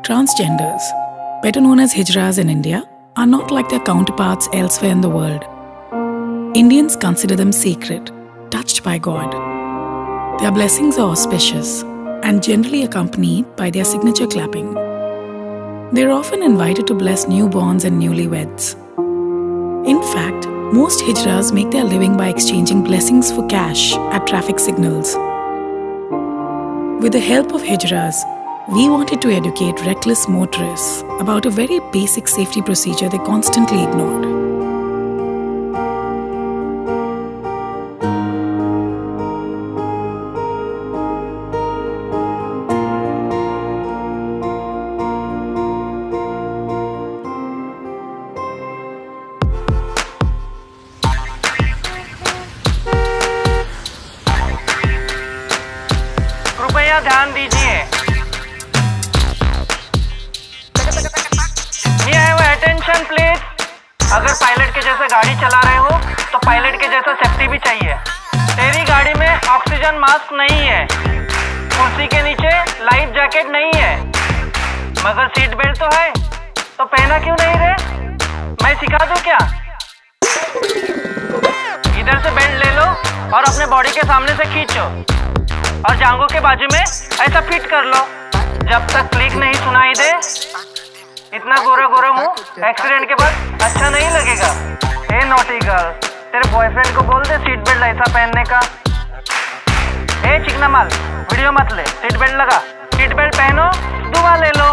Transgenders, better known as hijras in India, are not like their counterparts elsewhere in the world. Indians consider them sacred, touched by God. Their blessings are auspicious and generally accompanied by their signature clapping. They are often invited to bless newborns and newlyweds. In fact, most hijras make their living by exchanging blessings for cash at traffic signals. With the help of hijras, we wanted to educate reckless motorists about a very basic safety procedure they constantly ignored. कृपया ध्यान दीजिए। Attention please. अगर pilot के जैसे गाड़ी चला रहे हो तो पायलट के जैसा सेफ्टी भी चाहिए। तेरी गाड़ी में ऑक्सीजन मास्क नहीं है, कुर्सी के नीचे लाइफ जैकेट नहीं है, मगर सीट बेल्ट तो है, तो पहना क्यों नहीं रे? मैं सिखा दूं क्या? इधर से बेल्ट ले लो और अपने बॉडी के सामने से खींचो और जांघों के बाजू में ऐसा फिट कर लो। जब तक क्लिक नहीं सुनाई दे, इतना गोरा गोरा मुंह एक्सीडेंट के बाद अच्छा नहीं लगेगा। हे नॉटी गर्ल, तेरे बॉयफ्रेंड को बोल दे सीट बेल्ट ऐसा पहनने का। हे चिकना माल, वीडियो मत ले, सीट बेल्ट लगा। सीट बेल्ट पहनो, दुआ ले लो।